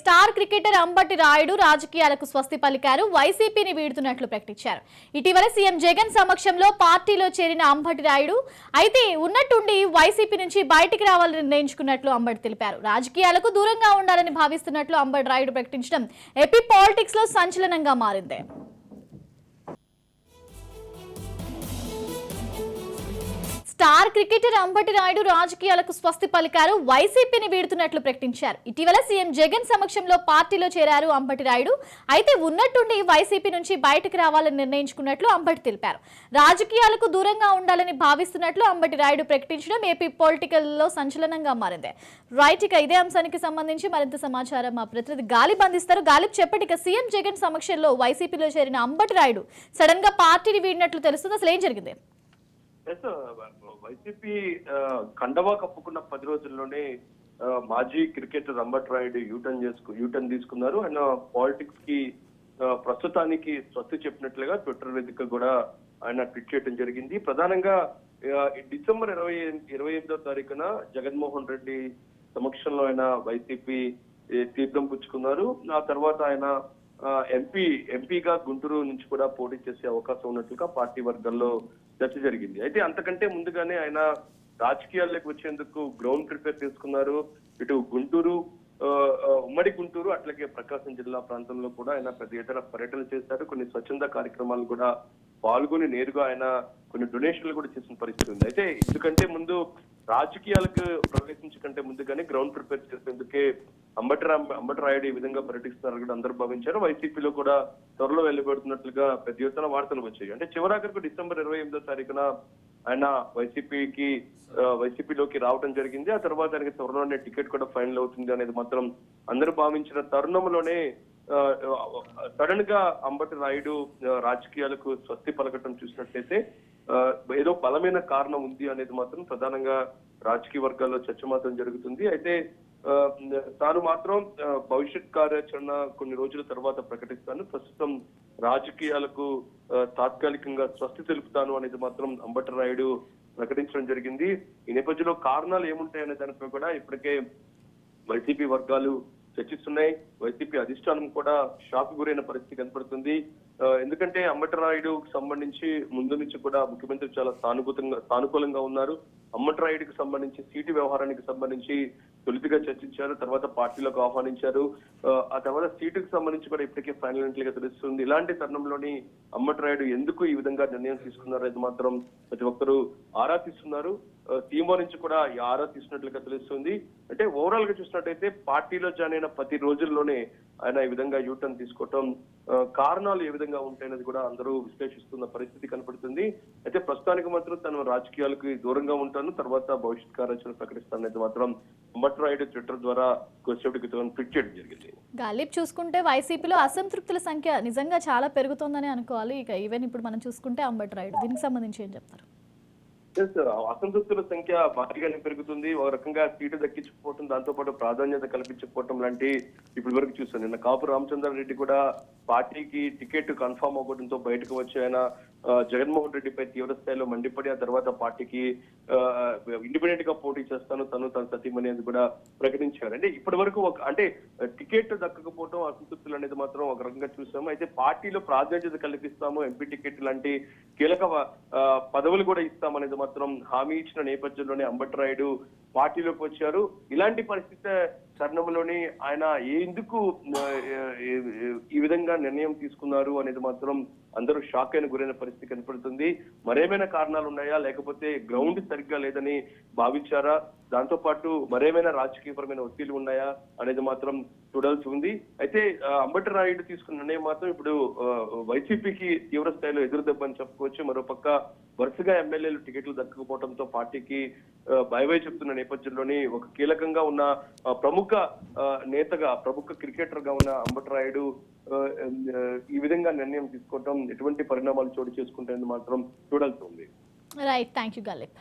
Star cricketer Ambati Rayudu రాజకీయాలకు స్వస్తి పలికారు. వైసీపీని వీడుతున్నట్లు ప్రకటించారు. ఇటీవల సీఎం జగన్ సమక్షంలో పార్టీలో చేరిన అంబటి రాయుడు అయితే ఉన్నట్టుండి వైసీపీ నుంచి బయటికి రావాలని నిర్ణయించుకున్నట్లు అంబటి తెలిపారు. రాజకీయాలకు దూరంగా ఉండాలని భావిస్తున్నట్లు అంబటి రాయుడు ప్రకటించడం ఏపీ పాలిటిక్స్ లో సంచలనంగా మారింది. స్టార్ క్రికెటర్ అంబటి రాయుడు రాజకీయాలకు స్వస్తి పలికారు. వైసీపీని వీడుతున్నట్లు ప్రకటించారు. ఇటీవల సీఎం జగన్ సమక్షంలో పార్టీలో చేరారు అంబటి రాయుడు అయితే ఉన్నట్టుండి వైసీపీ నుంచి బయటకు రావాలని నిర్ణయించుకున్నట్లు అంబటి తెలిపారు. రాజకీయాలకు దూరంగా ఉండాలని భావిస్తున్నట్లు అంబటి రాయుడు ప్రకటించడం ఏపీ పొలిటికల్ లో సంచలనంగా మారింది. రైట్, ఇక ఇదే అంశానికి సంబంధించి మరింత సమాచారం మా ప్రతినిధి గాలిబ్ అందిస్తారు. గాలిబ్, చెప్పండి, ఇక సీఎం జగన్ సమక్షంలో వైసీపీలో చేరిన అంబటి రాయుడు సడన్ గా పార్టీని వీడినట్లు తెలుస్తుంది. అసలు ఏం జరిగింది? వైసీపీ కండవా కప్పుకున్న 10 రోజుల్లోనే మాజీ క్రికెటర్ అంబటి రాయుడు యూటర్న్ తీసుకున్నారు. ఆయన పాలిటిక్స్ కి ప్రస్తుతానికి స్వస్తి చెప్పినట్లుగా ట్విట్టర్ వేదిక కూడా ఆయన ట్వీట్ చేయడం జరిగింది. ప్రధానంగా డిసెంబర్ 28వ తారీఖున జగన్మోహన్ రెడ్డి సమక్షంలో ఆయన వైసీపీ తీర్థం పుచ్చుకున్నారు. ఆ తర్వాత ఆయన ఎంపీగా గుంటూరు నుంచి కూడా పోటీ చేసే అవకాశం ఉన్నట్లుగా పార్టీ వర్గాల్లో చర్చ జరిగింది. అయితే అంతకంటే ముందుగానే ఆయన రాజకీయాల్లోకి వచ్చేందుకు గ్రౌండ్ ప్రిపేర్ చేసుకున్నారు. ఇటు గుంటూరు, ఉమ్మడి గుంటూరు, అట్లాగే ప్రకాశం జిల్లా ప్రాంతంలో కూడా ఆయన పెద్ద ఎత్తున పర్యటన చేశారు. కొన్ని స్వచ్ఛంద కార్యక్రమాలు కూడా పాల్గొని నేరుగా ఆయన కొన్ని డొనేషన్లు కూడా చేసిన పరిస్థితి ఉంది. అయితే ఎందుకంటే ముందు రాజకీయాలకు ప్రవేశించకంటే ముందుగానే గ్రౌండ్ ప్రిపేర్ చేసేందుకే అంబటి రాయుడు ఈ విధంగా పర్యటిస్తున్నారు కూడా అందరూ భావించారు. వైసీపీలో కూడా త్వరలో వెళ్లిపెడుతున్నట్లుగా పెద్ద ఎత్తున వార్తలు వచ్చాయి. అంటే చివరాఖరికి డిసెంబర్ 28వ తారీఖున ఆయన వైసీపీలోకి రావడం జరిగింది. ఆ తర్వాత ఆయనకి త్వరలోనే టికెట్ కూడా ఫైనల్ అవుతుంది అనేది మాత్రం అందరూ భావించిన తరుణంలోనే సడన్ గా అంబటి రాయుడు రాజకీయాలకు స్వస్తి పలకటం చూసినట్లయితే ఏదో బలమైన కారణం ఉంది అనేది మాత్రం ప్రధానంగా రాజకీయ వర్గాల్లో చర్చ మాత్రం జరుగుతుంది. అయితే తాను మాత్రం భవిష్యత్ కార్యాచరణ కొన్ని రోజుల తర్వాత ప్రకటిస్తాను, ప్రస్తుతం రాజకీయాలకు తాత్కాలికంగా స్వస్తి తెలుపుతాను అనేది మాత్రం అంబటి రాయుడు ప్రకటించడం జరిగింది. ఈ నేపథ్యంలో కారణాలు ఏముంటాయనే దానిపై కూడా ఇప్పటికే వైసీపీ వర్గాలు చర్చిస్తున్నాయి. వైసీపీ అధిష్టానం కూడా షాక్ గురైన పరిస్థితి కనపడుతుంది. ఎందుకంటే అంబటి రాయుడుకు సంబంధించి ముందు నుంచి కూడా ముఖ్యమంత్రి చాలా సానుకూలంగా ఉన్నారు. అంబటి రాయుడికి సంబంధించి సీటు వ్యవహారానికి సంబంధించి తొలితిగా చర్చించారు, తర్వాత పార్టీలోకి ఆహ్వానించారు. ఆ తర్వాత సీటుకు సంబంధించి కూడా ఇప్పటికే ఫైనల్ గా తెలుస్తుంది. ఇలాంటి తరుణంలోని అంబటి రాయుడు ఎందుకు ఈ విధంగా నిర్ణయం తీసుకున్నారు అనేది మాత్రం ప్రతి ఒక్కరూ ఆరా తీస్తున్నారు. సీఎంఓ నుంచి కూడా ఈ ఆరా తీసినట్లుగా తెలుస్తుంది. అంటే ఓవరాల్ గా చూసినట్టయితే పార్టీలో జాయిన్ అయిన 10 రోజుల్లోనే ఆయన ఈ విధంగా యూటర్న్ తీసుకోవటం కారణాలు ఏ విధంగా ఉంటాయనేది కూడా అందరూ విశ్లేషిస్తున్న పరిస్థితి కనపడుతుంది. అయితే ప్రస్తుతానికి మాత్రం తను రాజకీయాలకు దూరంగా ఉంటాను, తర్వాత భవిష్యత్ కార్యాచరణ ప్రకటిస్తాను అనేది మాత్రం అంబటి రాయుడు ట్విట్టర్ ద్వారా కొద్దిసేపటి క్రితం ట్వీట్ చేయడం జరిగింది. గాలిబ్, చూసుకుంటే వైసీపీలో అసంతృప్తుల సంఖ్య నిజంగా చాలా పెరుగుతోందని అనుకోవాలి. ఇక ఈవెన్ ఇప్పుడు మనం చూసుకుంటే అంబటి రాయుడు దీనికి సంబంధించి ఏం చెప్తారు? అసంతృప్తుల సంఖ్య భారీగానే పెరుగుతుంది. ఒక రకంగా సీటు దక్కించుకోవటం, దాంతో పాటు ప్రాధాన్యత కల్పించకపోవటం లాంటి ఇప్పటి వరకు చూస్తాను. నిన్న కాపు రామచంద్రారెడ్డి కూడా పార్టీకి టికెట్ కన్ఫర్మ్ అవ్వడంతో బయటకు వచ్చి ఆయన జగన్మోహన్ రెడ్డిపై తీవ్ర స్థాయిలో మండిపడి ఆ తర్వాత పార్టీకి ఇండిపెండెంట్ గా పోటీ చేస్తాను, తన సతీమణి అని కూడా ప్రకటించారు. అంటే ఇప్పటి వరకు అంటే టికెట్ దక్కకపోవడం అసంతృప్తులు అనేది మాత్రం ఒక రకంగా చూసాము. అయితే పార్టీలో ప్రాధాన్యత కల్పిస్తాము, ఎంపీ టికెట్ లాంటి కీలక పదవులు కూడా ఇస్తామనేది మాత్రం హామీ ఇచ్చిన నేపథ్యంలోనే అంబటి రాయుడు పార్టీలోకి వచ్చారు. ఇలాంటి పరిస్థితి తరుణంలోని ఆయన ఎందుకు ఈ విధంగా నిర్ణయం తీసుకున్నారు అనేది మాత్రం అందరూ షాక్ అయిన గురైన పరిస్థితి కనపడుతుంది. మరేమైనా కారణాలు ఉన్నాయా, లేకపోతే గ్రౌండ్ సరిగ్గా లేదని భావించారా, దాంతో పాటు మరేమైనా రాజకీయపరమైన ఒత్తిళ్లు ఉన్నాయా అనేది మాత్రం చూడాల్సి ఉంది. అయితే అంబటి రాయుడు తీసుకున్న నిర్ణయం మాత్రం ఇప్పుడు వైసీపీకి తీవ్ర స్థాయిలో ఎదురుదెబ్బని చెప్పుకోవచ్చు. మరోపక్క వరుసగా ఎమ్మెల్యేలు టికెట్లు దక్కకపోవడంతో పార్టీకి బైబై చెప్తున్న నేపథ్యంలోని ఒక కీలకంగా ఉన్న ప్రముఖ నేతగా, ప్రముఖ క్రికెటర్ గా ఉన్న అంబటి రాయుడు ఈ విధంగా నిర్ణయం తీసుకోవడం ఎటువంటి పరిణామాలు చోటు చేసుకుంటాయని మాత్రం చూడాల్సి ఉంది. Right, thank you Ghalib.